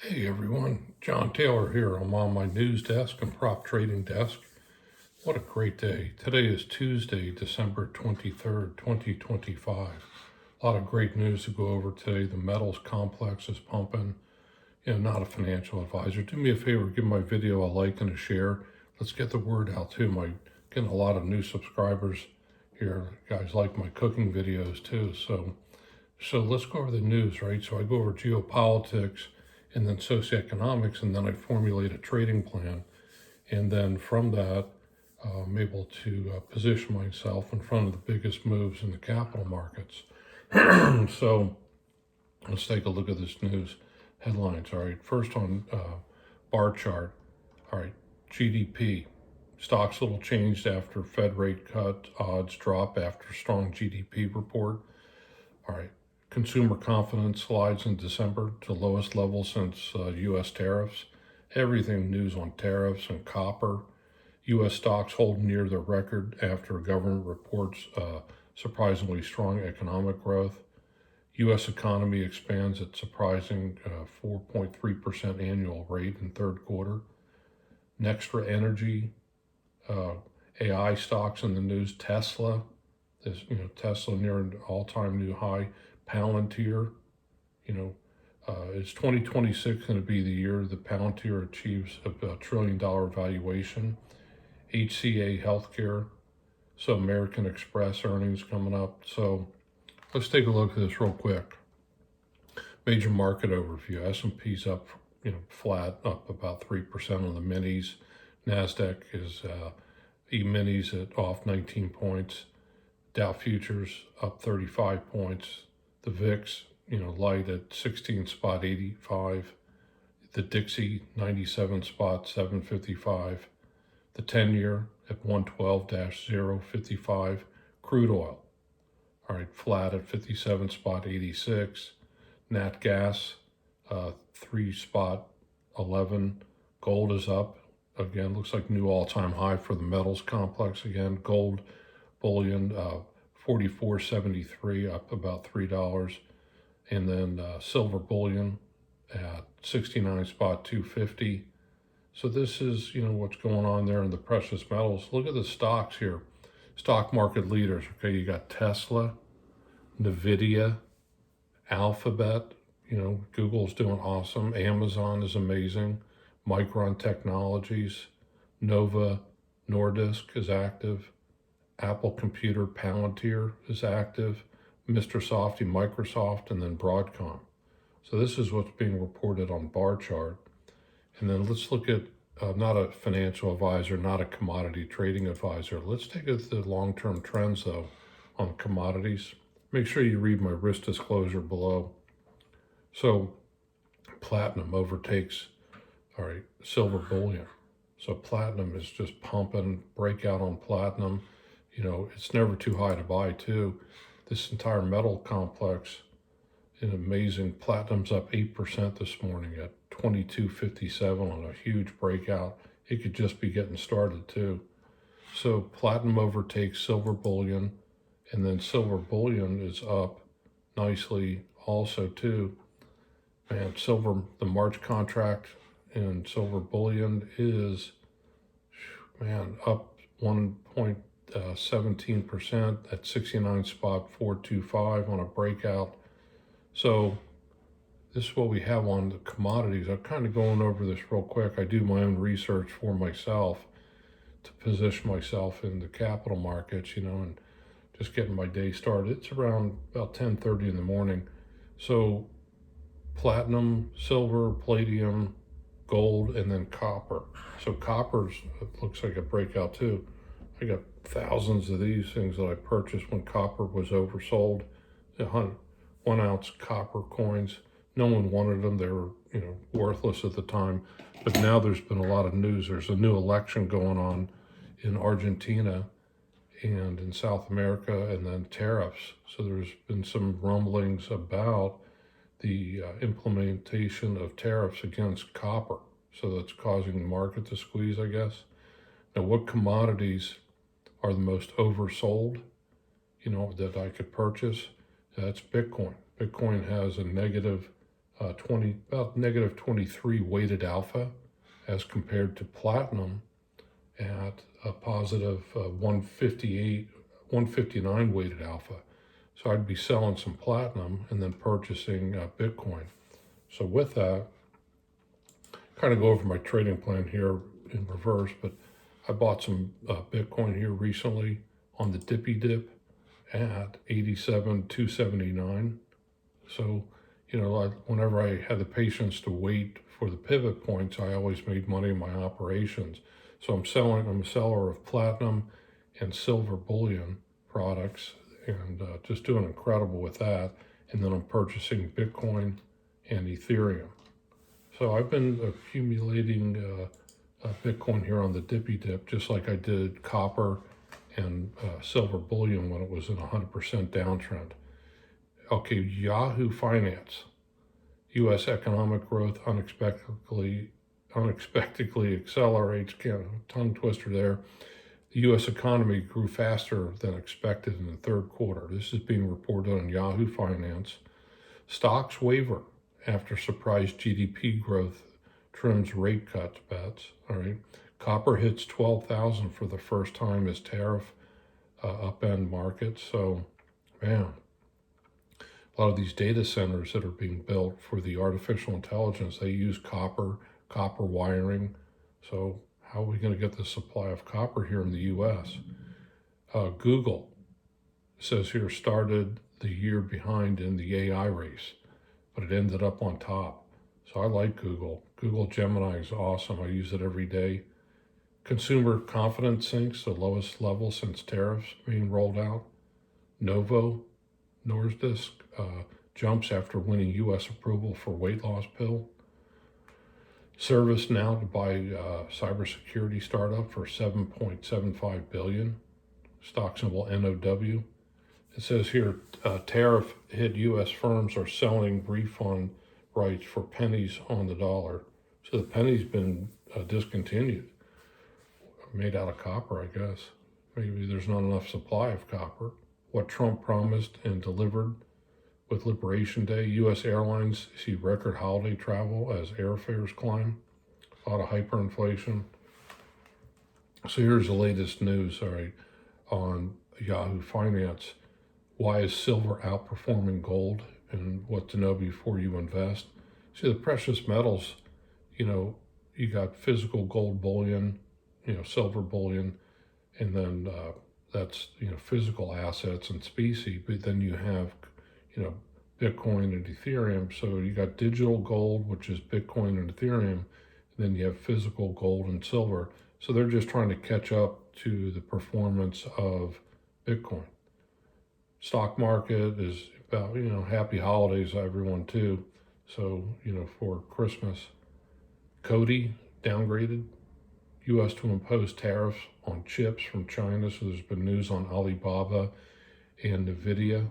Hey everyone, John Taylor here. I'm on my news desk and prop trading desk. What a great day. Today is Tuesday, December 23rd, 2025. A lot of great news to go over today. The metals complex is pumping. Not a financial advisor. Do me a favor, give my video a like and a share. Let's get the word out too. I'm getting a lot of new subscribers here. You guys like my cooking videos too. So let's go over the news, right? So I go over geopolitics and then socioeconomics, and then I formulate a trading plan. And then from that, I'm able to position myself in front of the biggest moves in the capital markets. So let's take a look at this news headlines. All right, first on bar chart. All right, GDP. Stocks a little changed after Fed rate cut. Odds drop after strong GDP report. All right. Consumer confidence slides in December to lowest level since U.S. tariffs. Everything news on tariffs and copper. U.S. stocks hold near their record after government reports surprisingly strong economic growth. U.S. economy expands at surprising 4.3% annual rate in third quarter. Nextra Energy, AI stocks in the news. Tesla, Tesla near an all-time new high. Palantir, is 2026 going to be the year that Palantir achieves a $1 trillion valuation? HCA Healthcare, so American Express earnings coming up. So let's take a look at this real quick. Major market overview. S&P's up, flat, up about 3% on the minis. NASDAQ is E-minis at off 19 points. Dow futures up 35 points. The VIX, light at 16 spot 85. The Dixie 97 spot 755. The 10-year at 112-055. Crude oil, all right, flat at 57 spot 86. Nat gas 3 spot 11. Gold is up again. Looks like new all-time high for the metals complex again. Gold bullion 44.73, up about $3. And then silver bullion at 69 spot 250. So this is, what's going on there in the precious metals. Look at the stocks here. Stock market leaders. Okay, you got Tesla, Nvidia, Alphabet. Google's doing awesome. Amazon is amazing. Micron Technologies, Nova Nordisk is active. Apple Computer, Palantir is active, Mr. Softy, Microsoft, and then Broadcom. So this is what's being reported on bar chart. And then let's look at, not a financial advisor, not a commodity trading advisor. Let's take a look at the long-term trends, though, on commodities. Make sure you read my risk disclosure below. So platinum overtakes, all right, silver bullion. So platinum is just pumping, breakout on platinum. It's never too high to buy too. This entire metal complex is amazing. Platinum's up 8% this morning at 22.57 on a huge breakout. It could just be getting started too. So platinum overtakes silver bullion, and then silver bullion is up nicely also too. Man, silver, the March contract in silver bullion is, up 1.17% at 69 spot 425 on a breakout. So this is what we have on the commodities. I'm kind of going over this real quick. I do my own research for myself to position myself in the capital markets, and just getting my day started. It's around about 10:30 in the morning. So platinum, silver, palladium, gold, and then copper. So copper's, it looks like a breakout too. I got thousands of these things that I purchased when copper was oversold. 1 ounce copper coins. No one wanted them. They were, worthless at the time. But now there's been a lot of news. There's a new election going on in Argentina and in South America, and then tariffs. So there's been some rumblings about the implementation of tariffs against copper. So that's causing the market to squeeze, I guess. Now, what commodities are the most oversold, that I could purchase? That's Bitcoin. Bitcoin has a negative about negative 23 weighted alpha, as compared to platinum at a positive 158, 159 weighted alpha. So I'd be selling some platinum and then purchasing Bitcoin. So with that, kind of go over my trading plan here in reverse, but I bought some Bitcoin here recently on the dippy dip at 87,279. So, whenever I had the patience to wait for the pivot points, I always made money in my operations. So I'm a seller of platinum and silver bullion products, and just doing incredible with that. And then I'm purchasing Bitcoin and Ethereum. So I've been accumulating Bitcoin here on the dippy dip, just like I did copper and silver bullion when it was in 100% downtrend. Okay, Yahoo Finance. U.S. economic growth unexpectedly accelerates. Tongue twister there. The U.S. economy grew faster than expected in the third quarter. This is being reported on Yahoo Finance. Stocks waver after surprise GDP growth trims rate cuts bets. All right. Copper hits 12,000 for the first time as tariff upend markets. So, man, a lot of these data centers that are being built for the artificial intelligence, they use copper wiring. So how are we going to get the supply of copper here in the U.S.? Google says here started the year behind in the AI race, but it ended up on top. So I like Google. Google Gemini is awesome. I use it every day. Consumer confidence sinks the lowest level since tariffs being rolled out. Novo Nordisk jumps after winning U.S. approval for weight loss pill. ServiceNow to buy cybersecurity startup for $7.75 billion. Stock symbol NOW. It says here, tariff hit U.S. firms are selling refund rights for pennies on the dollar. So the penny's been discontinued, made out of copper, I guess. Maybe there's not enough supply of copper. What Trump promised and delivered with Liberation Day. U.S. airlines see record holiday travel as airfares climb. A lot of hyperinflation. So here's the latest news, all right, on Yahoo Finance. Why is silver outperforming gold, and what to know before you invest? See, the precious metals, you got physical gold bullion, silver bullion, and then that's, physical assets and specie, but then you have, Bitcoin and Ethereum. So you got digital gold, which is Bitcoin and Ethereum, and then you have physical gold and silver. So they're just trying to catch up to the performance of Bitcoin. Stock market is about, happy holidays, everyone too. So, for Christmas. Cody downgraded. U.S. to impose tariffs on chips from China. So there's been news on Alibaba and Nvidia.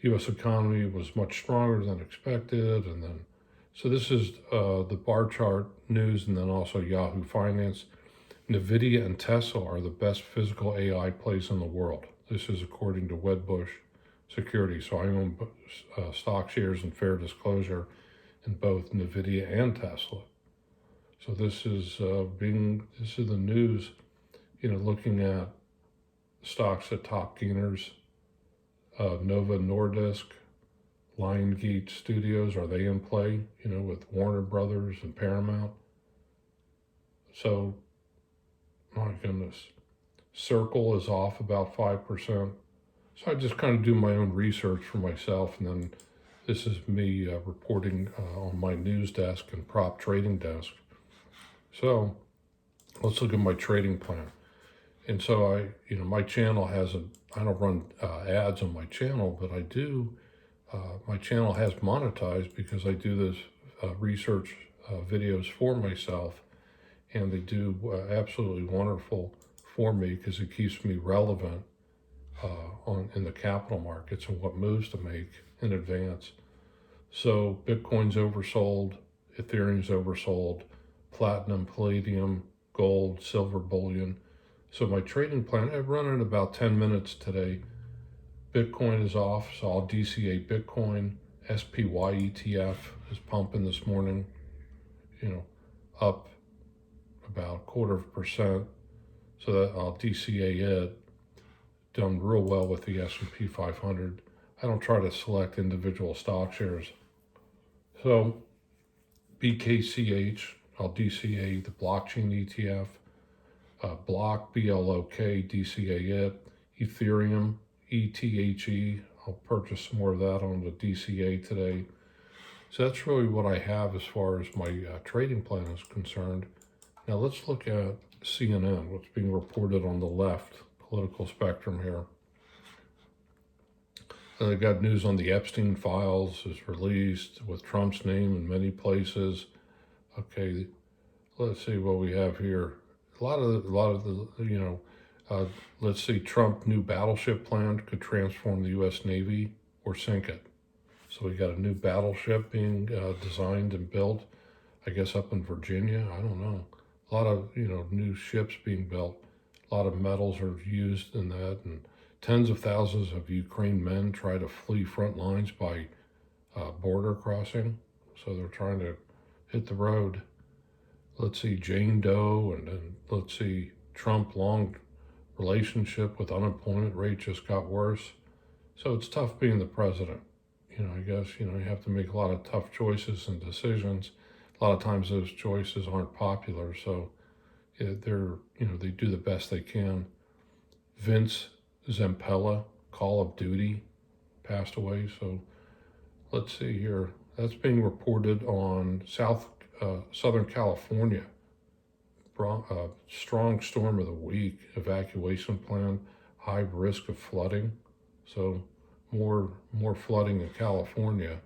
U.S. economy was much stronger than expected. And then, so this is the bar chart news, and then also Yahoo Finance. Nvidia and Tesla are the best physical AI plays in the world. This is according to Wedbush Securities. So I own stock shares and fair disclosure in both Nvidia and Tesla. So this is the news, looking at stocks at top gainers. Nova Nordisk, Lionsgate Studios, are they in play, with Warner Brothers and Paramount? So, my goodness, Circle is off about 5%. So I just kind of do my own research for myself, and then this is me reporting on my news desk and prop trading desk. So let's look at my trading plan. And so my channel I don't run ads on my channel, but I do, my channel has monetized because I do this research videos for myself, and they do absolutely wonderful for me because it keeps me relevant in the capital markets and what moves to make in advance. So Bitcoin's oversold, Ethereum's oversold, platinum, palladium, gold, silver bullion. So my trading plan, I've run in about 10 minutes today. Bitcoin is off, so I'll DCA Bitcoin SPY ETF is pumping this morning, up about 1/4%. So that I'll DCA it. Done real well with the S&P 500. I don't try to select individual stock shares. So BKCH, I'll DCA the blockchain ETF. Block, BLOK, DCA it. Ethereum, ETHE, I'll purchase some more of that on the DCA today. So that's really what I have as far as my trading plan is concerned. Now let's look at CNN, what's being reported on the left political spectrum here. And they got news on the Epstein files is released with Trump's name in many places. Okay, let's see what we have here. A lot of the let's see, Trump new battleship plan could transform the U.S. Navy or sink it. So we got a new battleship being designed and built, I guess up in Virginia. I don't know. A lot of new ships being built. A lot of metals are used in that, and tens of thousands of Ukraine men try to flee front lines by border crossing. So they're trying to hit the road. Let's see, Jane Doe, and then let's see, Trump long relationship with unemployment rate just got worse. So it's tough being the president. I guess, you have to make a lot of tough choices and decisions. A lot of times those choices aren't popular. So they do the best they can. Vince Zampella, Call of Duty, passed away. So let's see here. That's being reported on Southern California. Strong storm of the week, evacuation plan, high risk of flooding. So more flooding in California.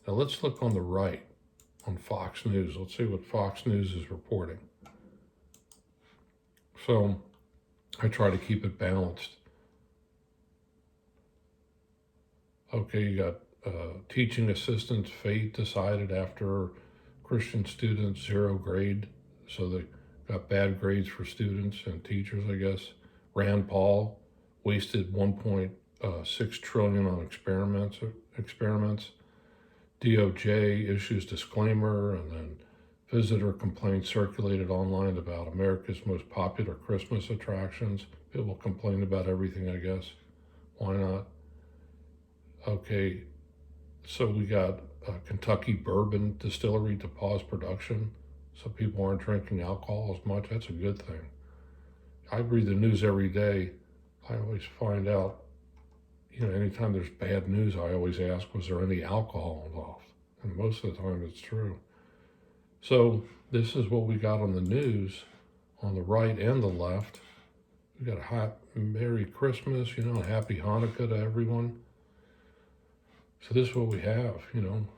Now let's look on the right on Fox News. Let's see what Fox News is reporting. So I try to keep it balanced. Okay, you got teaching assistants fate decided after Christian students 0 grade. So they got bad grades for students and teachers, I guess. Rand Paul wasted 1.6 trillion on experiments. DOJ issues disclaimer, and then visitor complaints circulated online about America's most popular Christmas attractions. People complain about everything, I guess. Why not? Okay, so we got Kentucky Bourbon Distillery to pause production so people aren't drinking alcohol as much. That's a good thing. I read the news every day. I always find out, anytime there's bad news, I always ask, was there any alcohol involved? And most of the time it's true. So this is what we got on the news on the right and the left. We got a Merry Christmas, Happy Hanukkah to everyone. So this is what we have,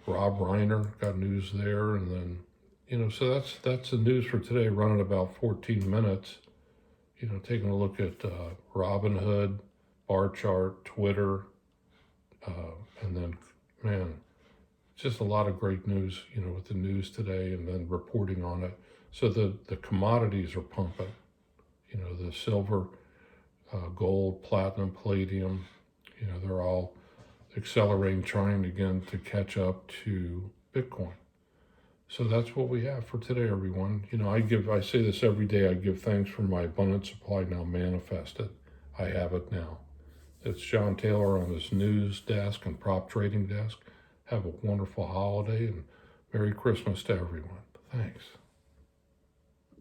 Rob Reiner got news there, and then, so that's the news for today, running about 14 minutes. Taking a look at Robinhood, bar chart, Twitter, and then, man, just a lot of great news, with the news today and then reporting on it. So the commodities are pumping, the silver, gold, platinum, palladium, they're all accelerating, trying again to catch up to Bitcoin. So that's what we have for today, everyone. I say this every day, I give thanks for my abundant supply now manifested. I have it now. It's John Taylor on his news desk and prop trading desk. Have a wonderful holiday and Merry Christmas to everyone. Thanks.